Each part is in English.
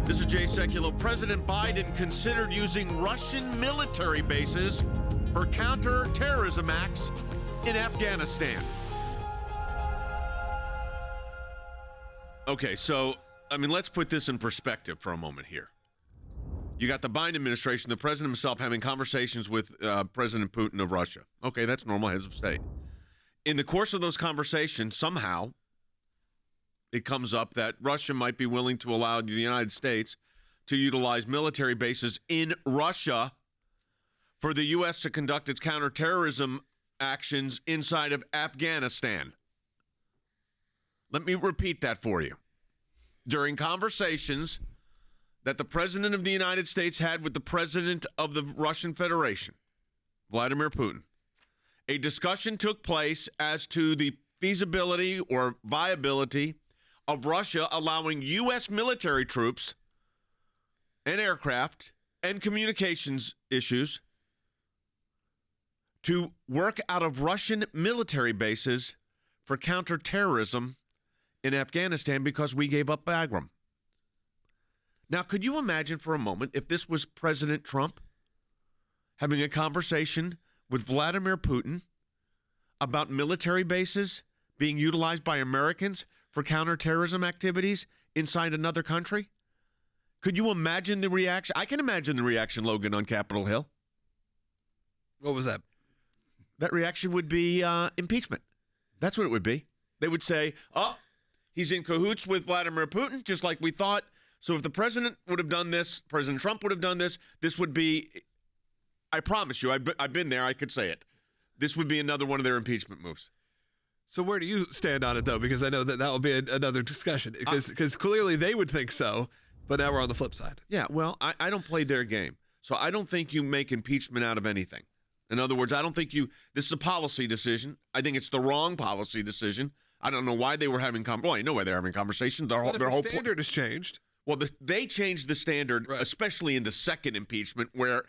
This is Jay Sekulow. President Biden considered using Russian military bases for counterterrorism acts in Afghanistan. Okay, so, let's put this in perspective for a moment here. You got the Biden administration, the president himself having conversations with President Putin of Russia. Okay, that's normal, heads of state. In the course of those conversations, somehow, it comes up that Russia might be willing to allow the United States to utilize military bases in Russia for the U.S. to conduct its counterterrorism actions inside of Afghanistan. Let me repeat that for you. During conversations that the President of the United States had with the President of the Russian Federation, Vladimir Putin, a discussion took place as to the feasibility or viability of Russia allowing U.S. military troops and aircraft and communications issues to work out of Russian military bases for counterterrorism in Afghanistan because we gave up Bagram. Now, could you imagine for a moment if this was President Trump having a conversation with Vladimir Putin about military bases being utilized by Americans for counterterrorism activities inside another country? Could you imagine the reaction? I can imagine the reaction, Logan, on Capitol Hill. What was that? That reaction would be impeachment. That's what it would be. They would say, oh, he's in cahoots with Vladimir Putin, just like we thought. So if the president would have done this, President Trump would have done this, this would be, I promise you, I've been there, I could say it. This would be another one of their impeachment moves. So where do you stand on it, though? Because I know that will be another discussion. Because clearly they would think so, but now we're on the flip side. Yeah, well, I don't play their game. So I don't think you make impeachment out of anything. In other words, I don't think this is a policy decision. I think it's the wrong policy decision. I don't know why they were having I know why they're having conversations. But if the standard has changed. Well, they changed the standard, right, especially in the second impeachment, where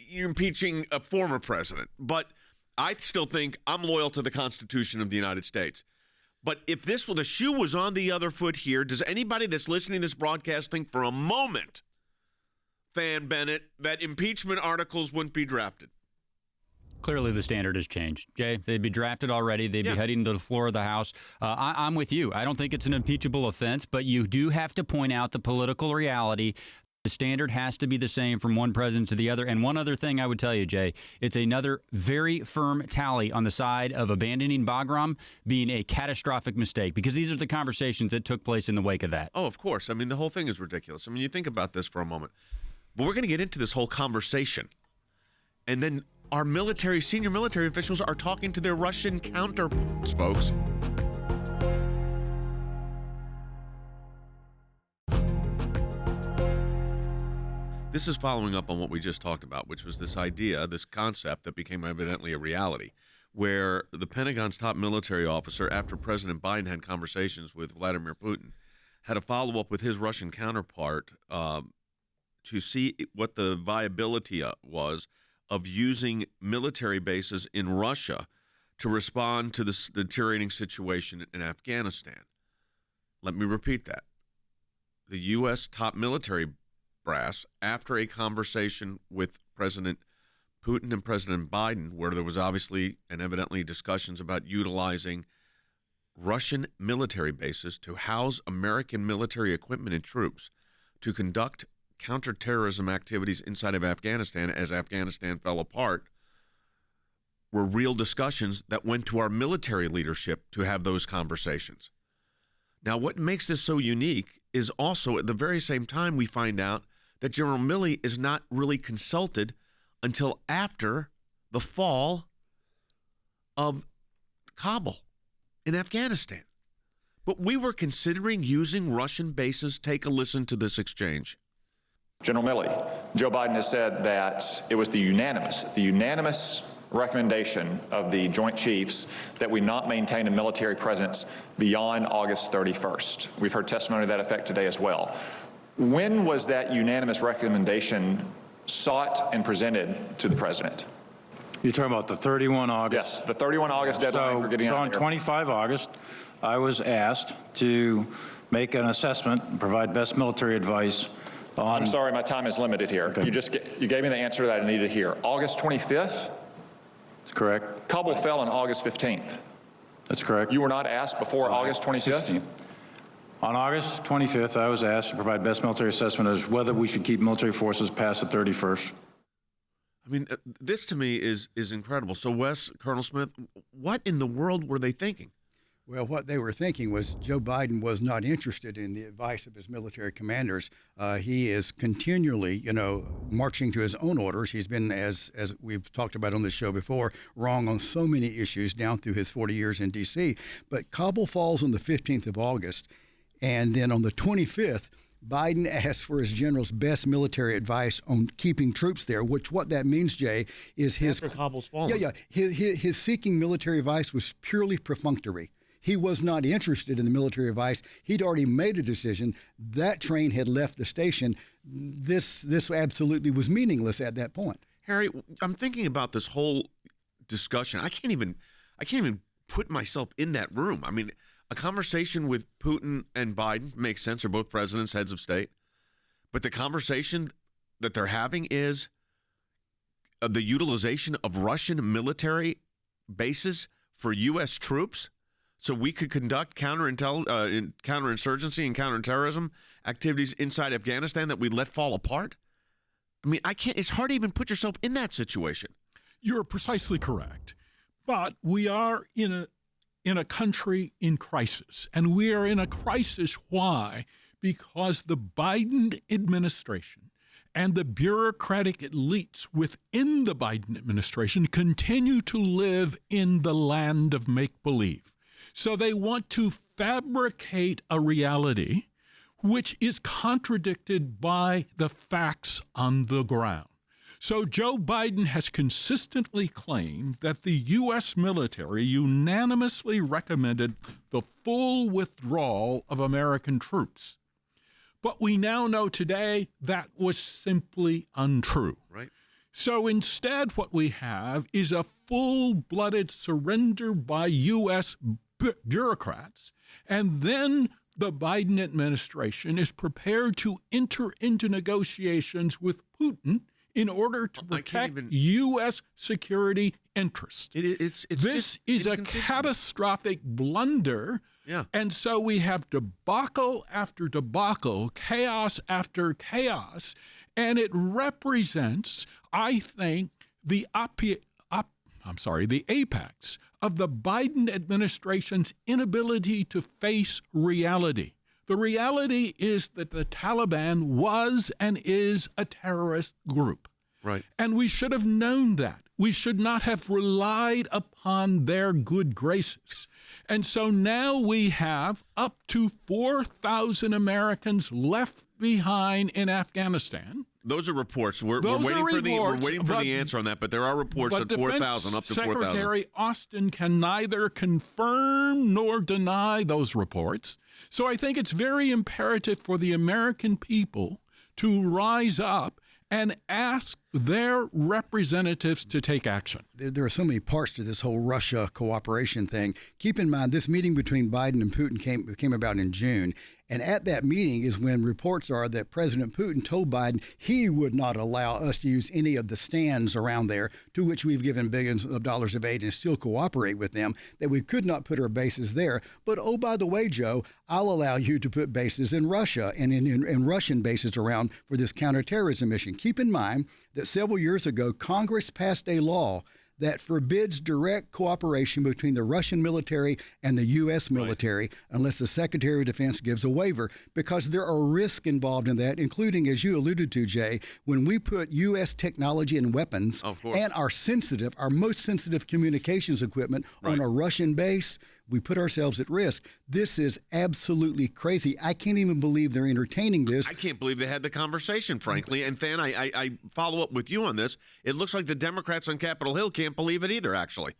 you're impeaching a former president. But I still think I'm loyal to the Constitution of the United States. But if the shoe was on the other foot here, does anybody that's listening to this broadcast think for a moment, Fan Bennett, that impeachment articles wouldn't be drafted? Clearly, the standard has changed. Jay, they'd be drafted already. They'd be heading to the floor of the House. I'm with you. I don't think it's an impeachable offense, but you do have to point out the political reality. The standard has to be the same from one president to the other. And one other thing I would tell you, Jay, it's another very firm tally on the side of abandoning Bagram being a catastrophic mistake, because these are the conversations that took place in the wake of that. Oh, of course. The whole thing is ridiculous. You think about this for a moment. But we're going to get into this whole conversation. And then our senior military officials are talking to their Russian counterparts, folks. This is following up on what we just talked about, which was this idea, this concept that became evidently a reality, where the Pentagon's top military officer, after President Biden had conversations with Vladimir Putin, had a follow-up with his Russian counterpart to see what the viability was of using military bases in Russia to respond to the deteriorating situation in Afghanistan. Let me repeat that. The U.S. top military brass, after a conversation with President Putin and President Biden, where there was obviously and evidently discussions about utilizing Russian military bases to house American military equipment and troops to conduct counterterrorism activities inside of Afghanistan as Afghanistan fell apart, were real discussions that went to our military leadership to have those conversations. Now, what makes this so unique is also at the very same time we find out that General Milley is not really consulted until after the fall of Kabul in Afghanistan. But we were considering using Russian bases. Take a listen to this exchange. General Milley, Joe Biden has said that it was the unanimous recommendation of the Joint Chiefs that we not maintain a military presence beyond August 31st. We've heard testimony to that effect today as well. When was that unanimous recommendation sought and presented to the President? You're talking about the 31 August? Yes, the 31 August deadline for getting out of on here. 25 August, I was asked to make an assessment and provide best military advice on... I'm sorry, my time is limited here. Okay. You gave me the answer that I needed to hear. August 25th? That's correct. Kabul fell on August 15th. That's correct. You were not asked before August 25th? 16th. On August 25th, I was asked to provide best military assessment as whether we should keep military forces past the 31st. I mean, this to me is incredible. So, Wes, Colonel Smith, what in the world were they thinking? Well, what they were thinking was Joe Biden was not interested in the advice of his military commanders. He is continually, marching to his own orders. He's been, as we've talked about on this show before, wrong on so many issues down through his 40 years in D.C. But Kabul falls on the 15th of August. And then on the 25th, Biden asked for his general's best military advice on keeping troops there, which what that means, Jay, is his... After Kabul's fallen. Yeah. His seeking military advice was purely perfunctory. He was not interested in the military advice. He'd already made a decision. That train had left the station. This absolutely was meaningless at that point. Harry, I'm thinking about this whole discussion. I can't even put myself in that room. I mean, a conversation with Putin and Biden makes sense. They're both presidents, heads of state. But the conversation that they're having is the utilization of Russian military bases for U.S. troops so we could conduct counterinsurgency and counterterrorism activities inside Afghanistan that we let fall apart. I mean, it's hard to even put yourself in that situation. You're precisely correct. But we are in a country in crisis. And we are in a crisis. Why? Because the Biden administration and the bureaucratic elites within the Biden administration continue to live in the land of make-believe. So they want to fabricate a reality which is contradicted by the facts on the ground. So Joe Biden has consistently claimed that the U.S. military unanimously recommended the full withdrawal of American troops. But we now know today that was simply untrue. Right. So instead what we have is a full-blooded surrender by U.S. bureaucrats, and then the Biden administration is prepared to enter into negotiations with Putin in order to protect U.S. security interests. This is a catastrophic blunder. Yeah. And so we have debacle after debacle, chaos after chaos, and it represents, I think, the apex of the Biden administration's inability to face reality. The reality is that the Taliban was and is a terrorist group. Right. And we should have known that. We should not have relied upon their good graces. And so now we have up to 4,000 Americans left behind in Afghanistan. Those are reports. We're waiting for the answer on that, but there are reports that 4,000, up to 4,000. Secretary Austin can neither confirm nor deny those reports. So I think it's very imperative for the American people to rise up and ask their representatives to take action. There are so many parts to this whole Russia cooperation thing. Keep in mind, this meeting between Biden and Putin came about in June. And at that meeting is when reports are that President Putin told Biden he would not allow us to use any of the stands around there, to which we've given billions of dollars of aid and still cooperate with them, that we could not put our bases there. But, oh, by the way, Joe, I'll allow you to put bases in Russia and in Russian bases around for this counterterrorism mission. Keep in mind that several years ago, Congress passed a law that forbids direct cooperation between the Russian military and the U.S. military unless the Secretary of Defense gives a waiver, because there are risks involved in that, including, as you alluded to, Jay, when we put U.S. technology and weapons and our most sensitive communications equipment on a Russian base, we put ourselves at risk. This is absolutely crazy. I can't even believe they're entertaining this. I can't believe they had the conversation, frankly. And Than, I follow up with you on this. It looks like the Democrats on Capitol Hill can't believe it either, actually.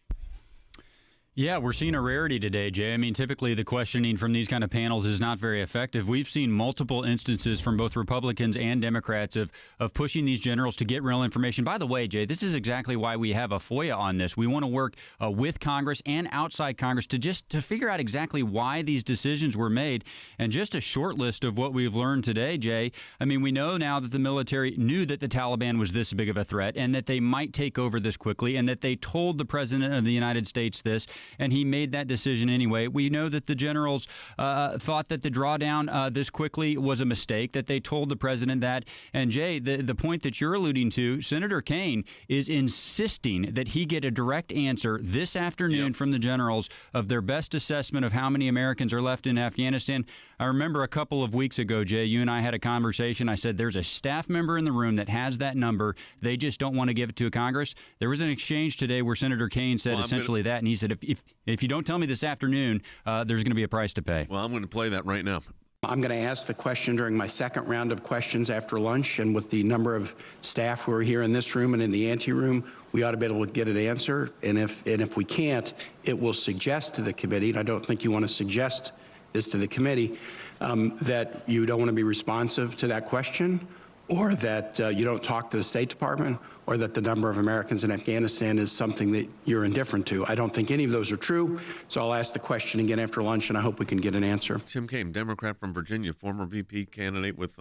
Yeah, we're seeing a rarity today, Jay. I mean, typically the questioning from these kind of panels is not very effective. We've seen multiple instances from both Republicans and Democrats of pushing these generals to get real information. By the way, Jay, this is exactly why we have a FOIA on this. We want to work with Congress and outside Congress to figure out exactly why these decisions were made. And just a short list of what we've learned today, Jay. I mean, we know now that the military knew that the Taliban was this big of a threat and that they might take over this quickly, and that they told the President of the United States this, and he made that decision anyway. We know that the generals thought that the drawdown this quickly was a mistake, that they told the president that. And Jay, the point that you're alluding to, Senator Cant is insisting that he get a direct answer this afternoon from the generals of their best assessment of how many Americans are left in Afghanistan. I remember a couple of weeks ago, Jay, you and I had a conversation. I said, there's a staff member in the room that has that number. They just don't want to give it to Congress. There was an exchange today where Senator Cant said that, and he said, if you don't tell me this afternoon, there's going to be a price to pay. Well, I'm going to play that right now. I'm going to ask the question during my second round of questions after lunch, and with the number of staff who are here in this room and in the ante room, we ought to be able to get an answer. And if we can't, it will suggest to the committee, and I don't think you want to suggest this to the committee, that you don't want to be responsive to that question, or that you don't talk to the State Department, or that the number of Americans in Afghanistan is something that you're indifferent to. I don't think any of those are true, so I'll ask the question again after lunch, and I hope we can get an answer. Tim Kaine, Democrat from Virginia, former VP candidate with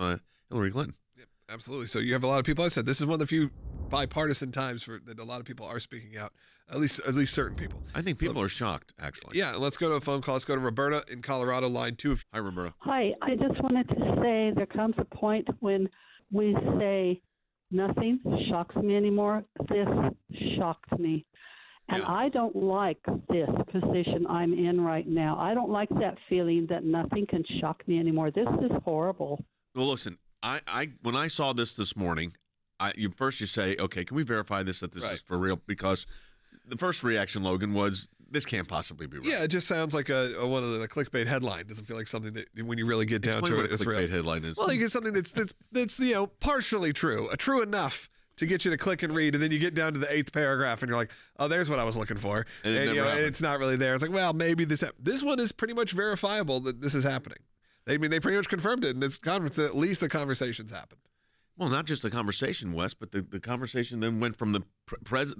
Hillary Clinton. Yep, absolutely. So you have a lot of people. I said this is one of the few bipartisan times that a lot of people are speaking out, at least certain people. I think people are shocked, actually. Yeah, let's go to a phone call. Let's go to Roberta in Colorado, line 2. Hi, Roberta. Hi, I just wanted to say there comes a point when we say nothing shocks me anymore. This shocked me. And I don't like this position I'm in right now. I don't like that feeling that nothing can shock me anymore. This is horrible. Well, listen, I when I saw this morning, you say, okay, can we verify this, that this is for real? Because the first reaction, Logan, was this can't possibly be real. Yeah, it just sounds like a one of the clickbait headline. Doesn't feel like something that when you really get down to it, it's real. Clickbait headline is. Well, you get something that's partially true, true enough to get you to click and read, and then you get down to the 8th paragraph, and you're like, oh, there's what I was looking for, and it's not really there. It's like, well, maybe this one is pretty much verifiable that this is happening. They pretty much confirmed it in this conference that at least the conversations happened. Well, not just the conversation, Wes, but the conversation then went from the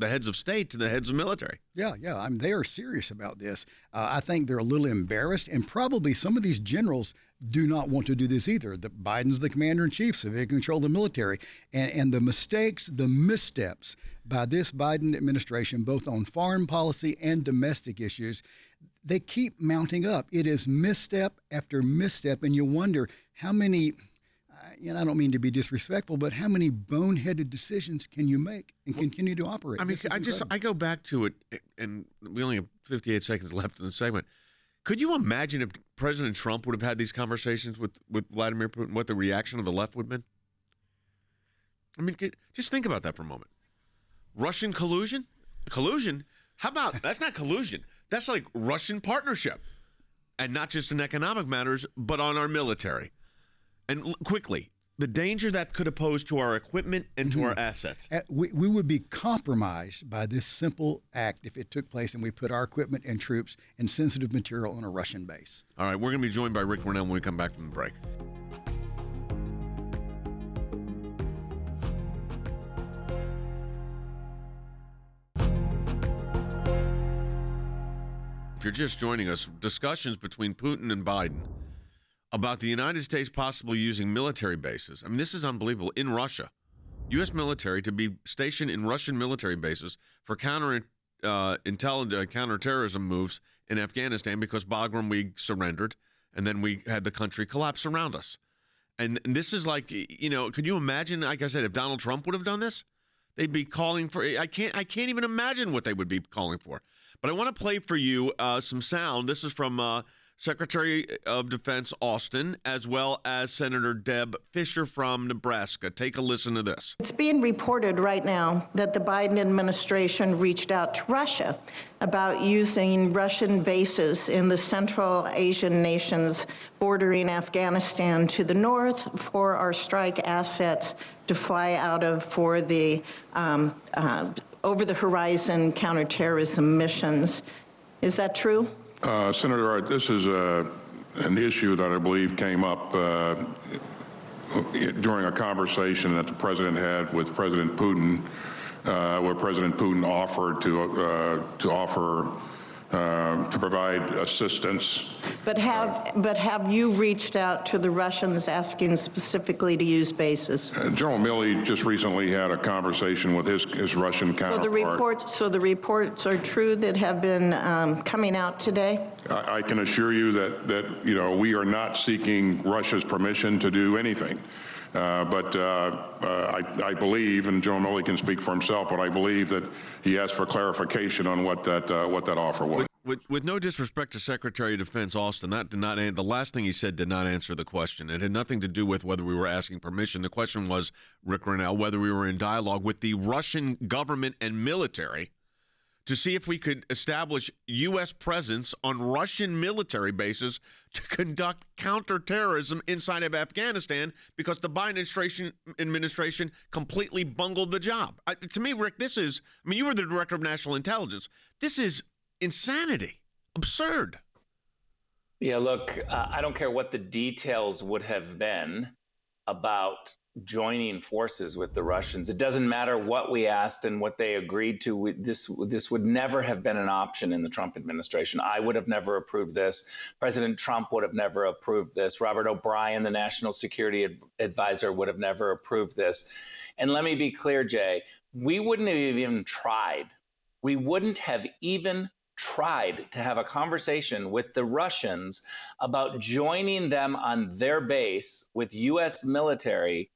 heads of state to the heads of military. Yeah. They are serious about this. I think they're a little embarrassed, and probably some of these generals do not want to do this either. Biden's the commander-in-chief, so they control the military. And the mistakes, the missteps by this Biden administration, both on foreign policy and domestic issues, they keep mounting up. It is misstep after misstep, and you wonder how many... I don't mean to be disrespectful, but how many boneheaded decisions can you make and continue to operate? I mean, I go back to it, and we only have 58 seconds left in the segment. Could you imagine if President Trump would have had these conversations with Vladimir Putin, what the reaction of the left would have been? I mean, just think about that for a moment. Russian collusion? Collusion? How about, that's not collusion. That's like Russian partnership. And not just in economic matters, but on our military. And quickly, the danger that could have posed to our equipment and to our assets. We would be compromised by this simple act if it took place and we put our equipment and troops and sensitive material on a Russian base. All right, we're going to be joined by Rick Cornell when we come back from the break. If you're just joining us, discussions between Putin and Biden about the United States possibly using military bases. I mean, this is unbelievable. In Russia, U.S. military to be stationed in Russian military bases for counterterrorism moves in Afghanistan because Bagram we surrendered, and then we had the country collapse around us. And this is like, could you imagine, like I said, if Donald Trump would have done this? They'd be calling for, I can't even imagine what they would be calling for. But I want to play for you some sound. This is from Secretary of Defense Austin, as well as Senator Deb Fischer from Nebraska. Take a listen to this. It's being reported right now that the Biden administration reached out to Russia about using Russian bases in the Central Asian nations bordering Afghanistan to the north for our strike assets to fly out of for the over-the-horizon counterterrorism missions. Is that true? Senator, this is an issue that I believe came up during a conversation that the president had with President Putin, where President Putin offered to provide assistance. But have you reached out to the Russians asking specifically to use bases? General Milley just recently had a conversation with his Russian counterpart. So the reports are true that have been coming out today? I can assure you that we are not seeking Russia's permission to do anything. But I believe, and General Milley can speak for himself, but I believe that he asked for clarification on what that offer was. With no disrespect to Secretary of Defense Austin, the last thing he said did not answer the question. It had nothing to do with whether we were asking permission. The question was, Rick Rennell, whether we were in dialogue with the Russian government and military to see if we could establish U.S. presence on Russian military bases to conduct counterterrorism inside of Afghanistan, because the Biden administration completely bungled the job. To me, Rick, you were the director of national intelligence. This is insanity. Absurd. Yeah, look, I don't care what the details would have been about joining forces with the Russians. It doesn't matter what we asked and what they agreed to. This would never have been an option in the Trump administration. I would have never approved this. President Trump would have never approved this. Robert O'Brien, the national security advisor, would have never approved this. And let me be clear, Jay, we wouldn't have even tried. We wouldn't have even tried to have a conversation with the Russians about joining them on their base with U.S. military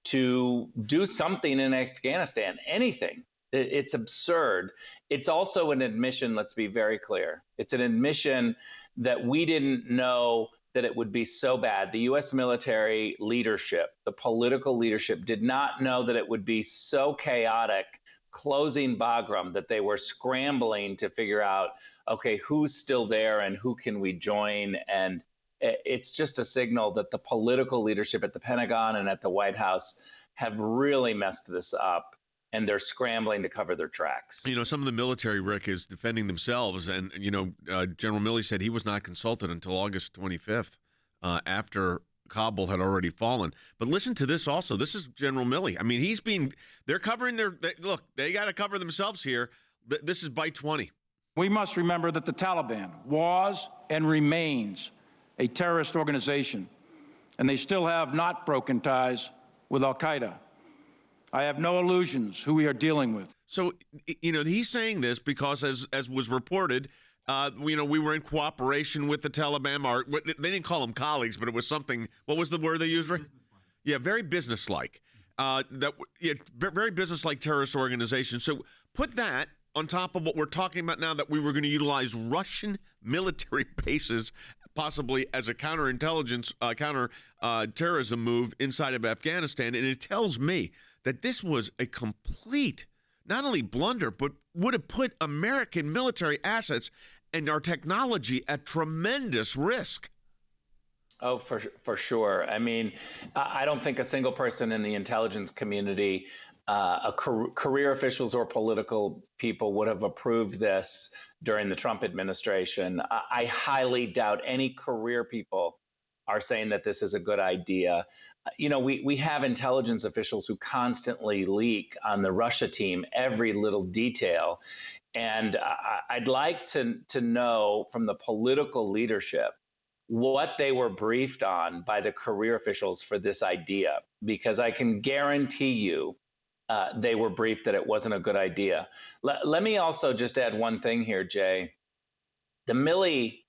to do something in Afghanistan, anything. It's absurd. It's also an admission, let's be very clear. It's an admission that we didn't know that it would be so bad. The U.S. military leadership, the political leadership, did not know that it would be so chaotic closing Bagram that they were scrambling to figure out, okay, who's still there and who can we join? And it's just a signal that the political leadership at the Pentagon and at the White House have really messed this up, and they're scrambling to cover their tracks. Some of the military, Rick, is defending themselves. And, General Milley said he was not consulted until August 25th, after Kabul had already fallen. But listen to this also. This is General Milley. I mean, they're covering look, they got to cover themselves here. This is Bite 20. We must remember that the Taliban was and remains a terrorist organization, and they still have not broken ties with al-Qaeda. I have no illusions who we are dealing with. So, he's saying this because, as was reported, we were in cooperation with the Taliban. They didn't call them colleagues, but it was something. What was the word they used, Rick? Yeah, very businesslike. Very businesslike terrorist organization. So put that on top of what we're talking about now, that we were going to utilize Russian military bases possibly as a counterterrorism move inside of Afghanistan. And it tells me that this was a complete, not only blunder, but would have put American military assets and our technology at tremendous risk. Oh, for sure. I mean, I don't think a single person in the intelligence community, career officials or political people, would have approved this during the Trump administration. I highly doubt any career people are saying that this is a good idea. We have intelligence officials who constantly leak on the Russia team every little detail. And I'd like to know from the political leadership what they were briefed on by the career officials for this idea, because I can guarantee you they were briefed that it wasn't a good idea. Let me also just add one thing here, Jay. The Milley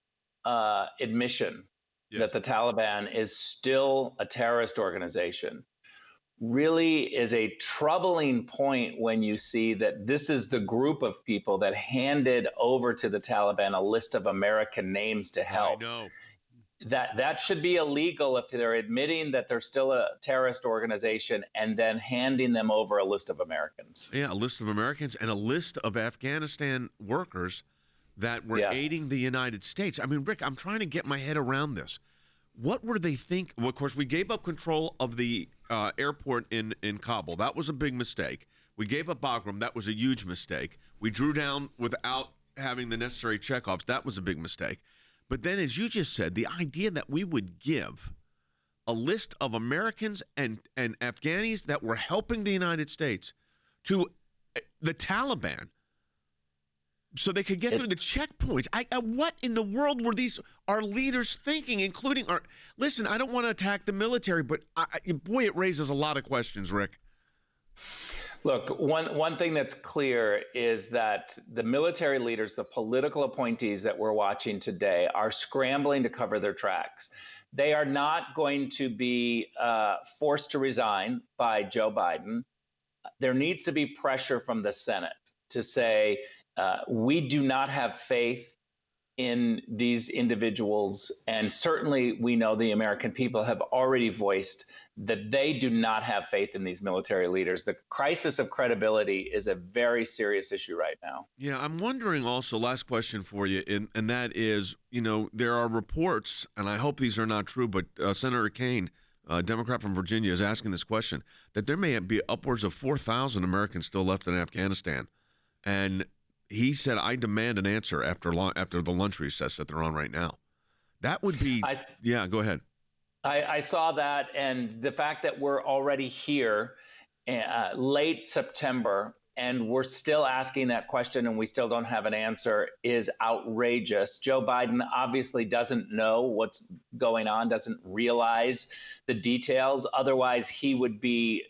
admission that the Taliban is still a terrorist organization really is a troubling point when you see that this is the group of people that handed over to the Taliban a list of American names to help. I know. That should be illegal if they're admitting that they're still a terrorist organization and then handing them over a list of Americans. Yeah, a list of Americans and a list of Afghanistan workers that were aiding the United States. I mean, Rick, I'm trying to get my head around this. What were they think? Well, of course, we gave up control of the airport in Kabul. That was a big mistake. We gave up Bagram. That was a huge mistake. We drew down without having the necessary checkoffs. That was a big mistake. But then, as you just said, the idea that we would give a list of Americans and Afghanis that were helping the United States to the Taliban so they could get through the checkpoints. What in the world were our leaders thinking, including our... Listen, I don't want to attack the military, but boy, it raises a lot of questions, Rick. Look, one thing that's clear is that the military leaders, the political appointees that we're watching today, are scrambling to cover their tracks. They are not going to be forced to resign by Joe Biden. There needs to be pressure from the Senate to say, we do not have faith in these individuals. And certainly we know the American people have already voiced that they do not have faith in these military leaders. The crisis of credibility is a very serious issue right now. Yeah, I'm wondering also, last question for you, and that is, there are reports, and I hope these are not true, but Senator Cant, a Democrat from Virginia, is asking this question, that there may be upwards of 4,000 Americans still left in Afghanistan. And he said, I demand an answer after the lunch recess that they're on right now. That would be, yeah, go ahead. I saw that, and the fact that we're already here late September and we're still asking that question and we still don't have an answer is outrageous. Joe Biden obviously doesn't know what's going on, doesn't realize the details. Otherwise, he would be,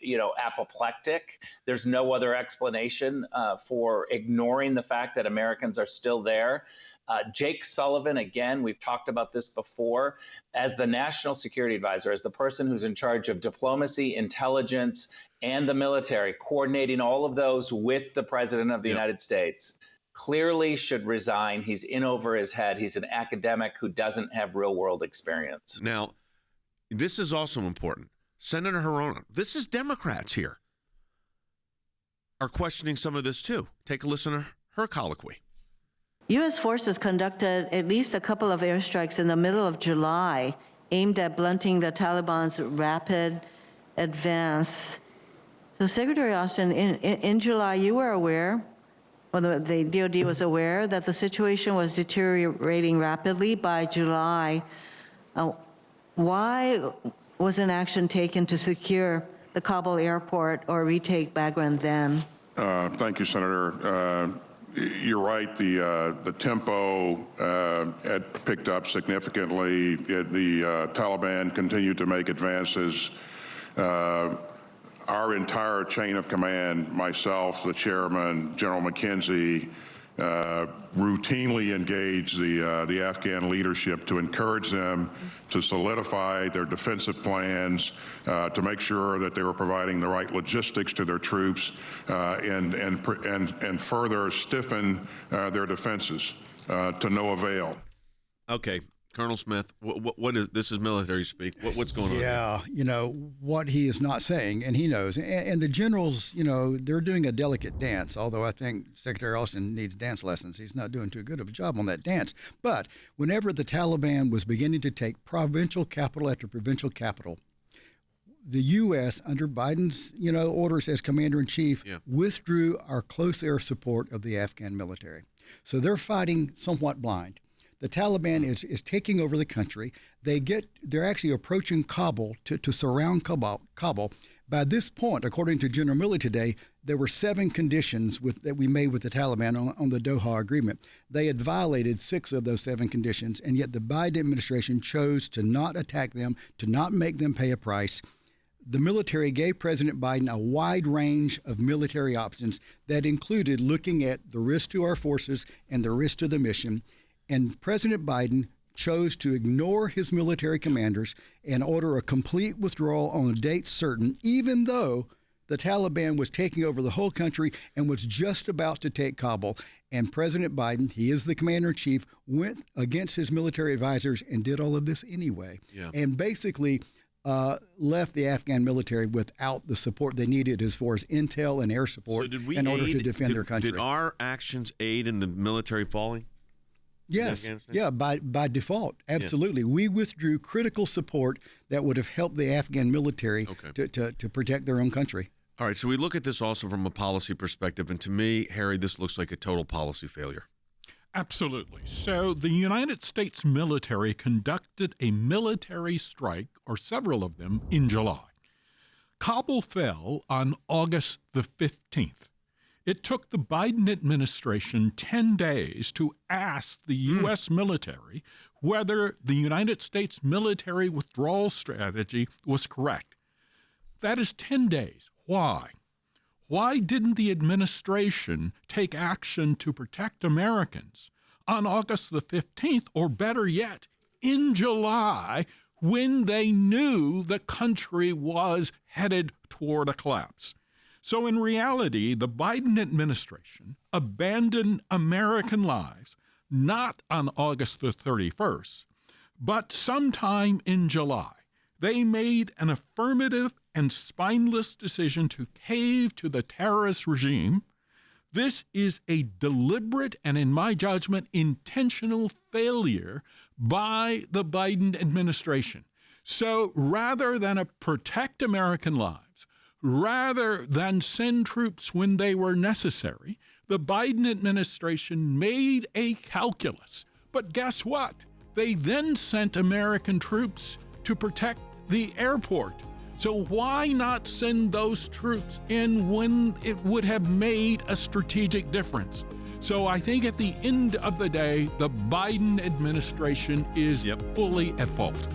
apoplectic. There's no other explanation for ignoring the fact that Americans are still there. Jake Sullivan, again, we've talked about this before, as the national security advisor, as the person who's in charge of diplomacy, intelligence, and the military, coordinating all of those with the president of the United States, clearly should resign. He's in over his head. He's an academic who doesn't have real world experience. Now, this is also important. Senator Hirono, this is Democrats here, are questioning some of this too. Take a listen to her colloquy. U.S. forces conducted at least a couple of airstrikes in the middle of July aimed at blunting the Taliban's rapid advance. So, Secretary Austin, in July, you were aware, or the DOD was aware, that the situation was deteriorating rapidly by July. Why wasn't action taken to secure the Kabul airport or retake Bagram then? Thank you, Senator. You're right. The tempo had picked up significantly. The Taliban continued to make advances. Our entire chain of command, myself, the chairman, General McKenzie, routinely engaged the Afghan leadership to encourage them to solidify their defensive plans, to make sure that they were providing the right logistics to their troops, and further stiffen their defenses to no avail. Okay. Colonel Smith, what is this? Is military speak? What's going on? Yeah, what he is not saying, and he knows. And the generals, they're doing a delicate dance. Although I think Secretary Austin needs dance lessons, he's not doing too good of a job on that dance. But whenever the Taliban was beginning to take provincial capital after provincial capital, the U.S. under Biden's, orders as commander in chief, withdrew our close air support of the Afghan military. So they're fighting somewhat blind. The Taliban is taking over the country. They're actually approaching Kabul to surround Kabul. By this point, according to General Milley today, there were 7 conditions that we made with the Taliban on the Doha Agreement. They had violated 6 of those 7 conditions, and yet the Biden administration chose to not attack them, to not make them pay a price. The military gave President Biden a wide range of military options that included looking at the risk to our forces and the risk to the mission. And President Biden chose to ignore his military commanders and order a complete withdrawal on a date certain, even though the Taliban was taking over the whole country and was just about to take Kabul. And President Biden, he is the commander-in-chief, went against his military advisors and did all of this anyway. Yeah. And basically left the Afghan military without the support they needed as far as intel and air support in order to defend their country. Did our actions aid in the military falling? Yes. Yeah, by default. Absolutely. Yeah. We withdrew critical support that would have helped the Afghan military to protect their own country. All right. So we look at this also from a policy perspective. And to me, Harry, this looks like a total policy failure. Absolutely. So the United States military conducted a military strike, or several of them, in July. Kabul fell on August the 15th. It took the Biden administration 10 days to ask the U.S. military whether the United States military withdrawal strategy was correct. That is 10 days. Why? Why didn't the administration take action to protect Americans on August the 15th, or better yet, in July, when they knew the country was headed toward a collapse? So in reality, the Biden administration abandoned American lives not on August the 31st, but sometime in July. They made an affirmative and spineless decision to cave to the terrorist regime. This is a deliberate and, in my judgment, intentional failure by the Biden administration. So rather than protect American lives, rather than send troops when they were necessary, the Biden administration made a calculus. But guess what? They then sent American troops to protect the airport. So why not send those troops in when it would have made a strategic difference? So I think at the end of the day, the Biden administration is fully at fault.